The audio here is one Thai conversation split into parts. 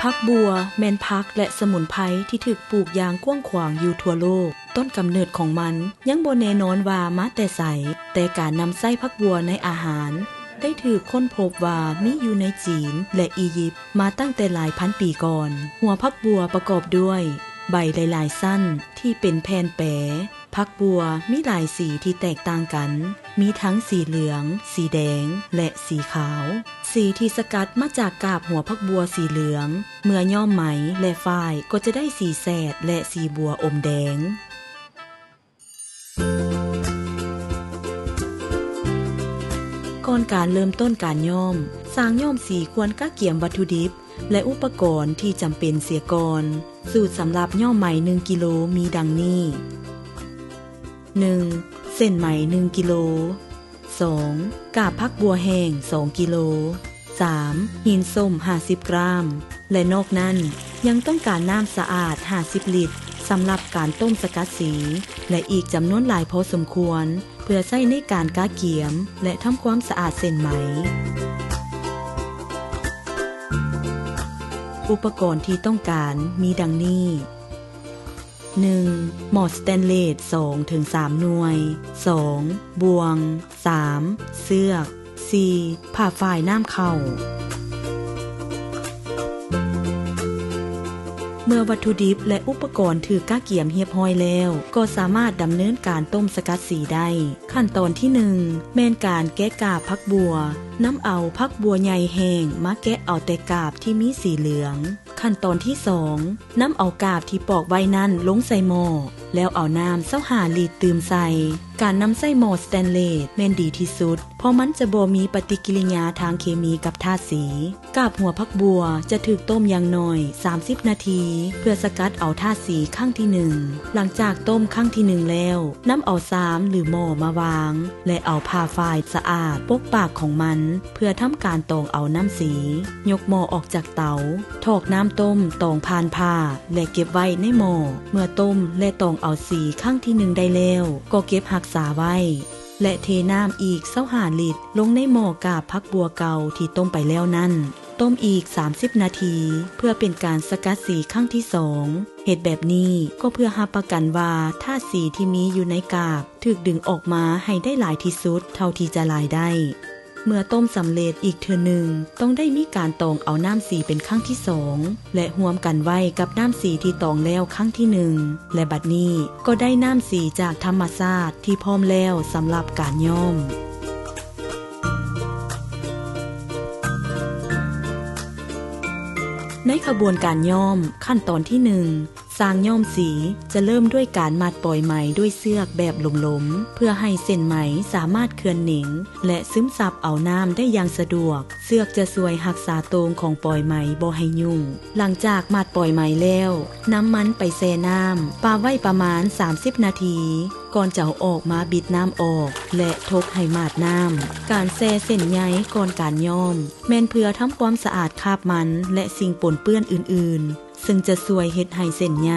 ผักบัวแม่นผักและสมุนไพรที่ถูกปลูกอย่างกว้างขวางอยู่ทั่วโลกต้นกำเนิดของมันยังบ่แน่นอนว่ามาแต่ไสแต่การนำไส้ผักบัวในอาหารได้ถูกค้นพบว่ามีอยู่ในจีนและอียิปต์มาตั้งแต่หลายพันปีก่อนหัวผักบัวประกอบด้วยใบหลายๆสั้นที่เป็นแผ่นแปะผักบัวมีหลายสีที่แตกต่างกันมีทั้งสีเหลืองสีแดงและสีขาวสีที่สกัดมาจากกาบหัวผักบัวสีเหลืองเมื่อย่อมไหมและฝ้ายก็จะได้สีแสดและสีบัวอมแดงก่อนการเริ่มต้นการย้อมสร้างย้อมสีควรกะเกี่ยมวัตถุดิบและอุปกรณ์ที่จำเป็นเสียก่อนสูตรสำหรับย้อมไหม1กิโลมีดังนี้ 1. เส้นไหม1กิโล 2. กาบผักบัวแห้ง2กิโล 3. หินส้ม50กรัมและนอกนั้นยังต้องการน้ำสะอาด50ลิตรสำหรับการต้มสกัดสีและอีกจำนวนหลายพอสมควรเพื่อใช้ในการกะเกี่ยมและทำความสะอาดเส้นไหมอุปกรณ์ที่ต้องการมีดังนี้ 1. หม้อสแตนเลส 2-3 หน่วย 2. บ่วง 3. เสือก 4. ผ้าฝ้ายน้ำเข้าเมื่อวัตถุดิบและอุปกรณ์ถือกะเกี่ยมเรียบร้อยแล้วก็สามารถดำเนินการต้มสกัดสีได้ขั้นตอนที่1แม่นการแกะกาบผักบัวนำเอาผักบัวใหญ่แห้งมาแกะเอาแต่กาบที่มีสีเหลืองขั้นตอนที่2นำเอากาบที่ปอกไว้นั้นลงใส่หม้อแล้วเอาน้ำ25ลิตรตื่มใส่การนำใส่หม้อสแตนเลสแม่นดีที่สุดเพราะมันจะบ่มีปฏิกิริยาทางเคมีกับธาตุสีกาบหัวผักบัวจะถูกต้มอย่างน้อย30นาทีเพื่อสกัดเอาธาตุสีครั้งที่1หลังจากต้มครั้งที่1แล้วนำเอาซ้ำหรือหม้อมาวางและเอาผ้าฝ้ายสะอาดปกปากของมันเพื่อทำการตองเอาน้ำสียกหม้อออกจากเตาถอกน้ำต้มตองผ่านผ้าและเก็บไว้ในหม้อเมื่อต้มและตองเอาสีครั้งที่1ได้แล้วก็เก็บรักษาไว้และเทน้ำอีก25ลิตรลงในหม้อกาบผักบัวเก่าที่ต้มไปแล้วนั้นต้มอีก30นาทีเพื่อเป็นการสกัดสีครั้งที่2เฮ็ดแบบนี้ก็เพื่อรับประกันว่าธาตุสีที่มีอยู่ในกาบถูกดึงออกมาให้ได้หลายที่สุดเท่าที่จะหลายได้เมื่อต้มสำเร็จอีกเทื่อหนึ่งต้องได้มีการตองเอาน้ำสีเป็นครั้งที่2และห่วมกันไว้กับน้ำสีที่ตองแล้วครั้งที่1และบัดนี้ก็ได้น้ำสีจากธรรมชาติที่พร้อมแล้วสำหรับการย้อมในขบวนการย้อมขั้นตอนที่1สร้างย้อมสีจะเริ่มด้วยการมัดปล่อยไหมด้วยเชือกแบบหลมๆเพื่อให้เส้นไหมสามารถเคลื่อนเหน่งและซึมซับเอาน้ำได้อย่างสะดวกเชือกจะช่วยรักษาตรงของปล่อยไหมบ่ให้ยุ่งหลังจากมัดปล่อยไหมแล้วนำมันไปแช่น้ำปาไว้ประมาณ30นาทีก่อนจะเอาออกมาบิดน้ำออกและทบให้มาดน้ำการแช่เส้นใยก่อนการย้อมแม่นเพื่อทำความสะอาดคราบมันและสิ่งปนเปื้อนอื่นๆซึ่งจะช่วยเฮ็ดให้เส้นใย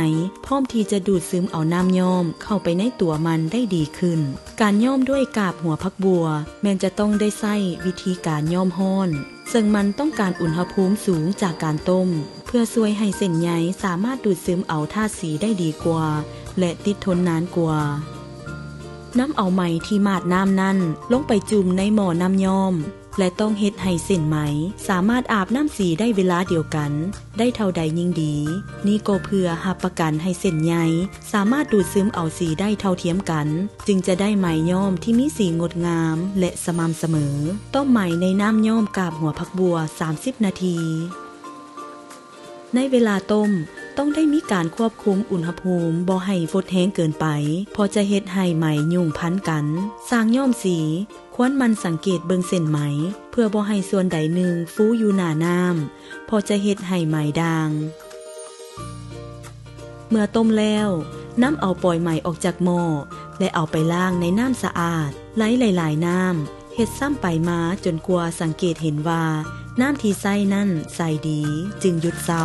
พร้อมที่จะดูดซึมเอาน้ำย้อมเข้าไปในตัวมันได้ดีขึ้นการย้อมด้วยกาบหัวผักบัวแม่นจะต้องได้ใช้วิธีการย้อมร้อนซึ่งมันต้องการอุณหภูมิสูงจากการต้มเพื่อช่วยให้เส้นใยสามารถดูดซึมเอาธาตุสีได้ดีกว่าและติดทนนานกว่าน้ำเอาไหมที่มาดน้ำนั้นลงไปจุ่มในหม้อน้ำย้อมและต้องเฮ็ดให้เส้นไหมสามารถอาบน้ำสีได้เวลาเดียวกันได้เท่าใดยิ่งดีนี่ก็เพื่อรับประกันให้เส้นใยสามารถดูดซึมเอาสีได้เท่าเทียมกันจึงจะได้ไหมย้อมที่มีสีงดงามและสม่ำเสมอต้มไหมในน้ำย้อมกาบหัวผักบัว30นาทีในเวลาต้มต้องได้มีการควบคุมอุณหภูมิบ่ให้ฟดแห้งเกินไปพอจะเฮ็ดให้ไหมยุ่งพันกันสร้างย้อมสีควรมันสังเกตเบิ่งเส้นไหมเพื่อบ่ให้ส่วนใดหนึ่งฟูอยู่หน้าน้ำพอจะเฮ็ดให้ไหมด่างเมื่อต้มแล้วนำเอาปล่อยไหมออกจากหม้อและเอาไปล้างในน้ำสะอาดไหลหลายๆน้ำเฮ็ดซ้ำไปมาจนกว่าสังเกตเห็นว่าน้ำที่ใส่นั่นใสดีจึงหยุดเซา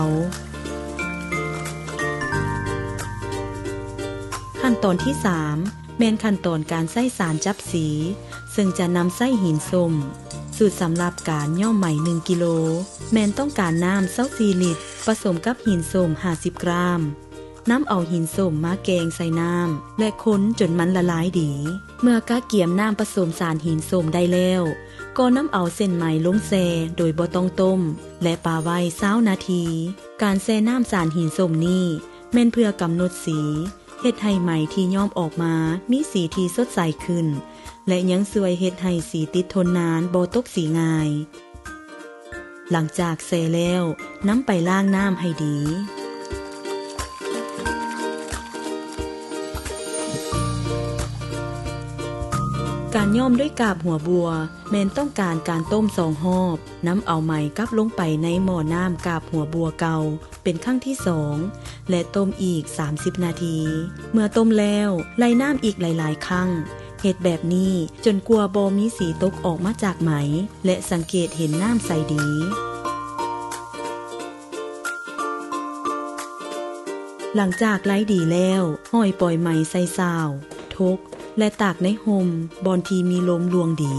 ขั้นตอนที่3แม่นขั้นตอนการใส่สารจับสีซึ่งจะนำใส่หินส้มสูตรสำหรับการย้อมไหม1กิโลแม่นต้องการน้ำ24ลิตร ผสมกับหินส้ม50 กรัมน้ำเอาหินส้มมาแกงใส่น้ำและค้นจนมันละลายดีเมื่อกะเกียมน้ำผสมสารหินส้มได้แล้วก็น้ำเอาเส้นไหมลงแช่โดยบ่ต้องต้มและปาไว้20 นาทีการแช่น้ำสารหินส้มนี้แม่นเพื่อกำหนดสีเฮ็ดให้ไหมที่ย้อมออกมามีสีที่สดใสขึ้นและยังช่วยเฮ็ดให้สีติดทนนานบ่ตกสีง่ายหลังจากแช่แล้วนำไปล้างน้ำให้ดีการย้อมด้วยกาบหัวบัวแม้นต้องการการต้ม2 รอบน้ำเอาไหมกลับลงไปในหม้อน้ำกาบหัวบัวเก่าเป็นครั้งที่2และต้มอีก30 นาทีเมื่อต้มแล้วไล่น้ำอีกหลายๆครั้งเฮ็ดแบบนี้จนกว่าบ่มีสีตกออกมาจากไหมและสังเกตเห็นน้ำใสดีหลังจากไล่ดีแล้วห้อยปล่อยไหมใส่ซาวทกและตากในห่มบอนที่มีลมลวงดี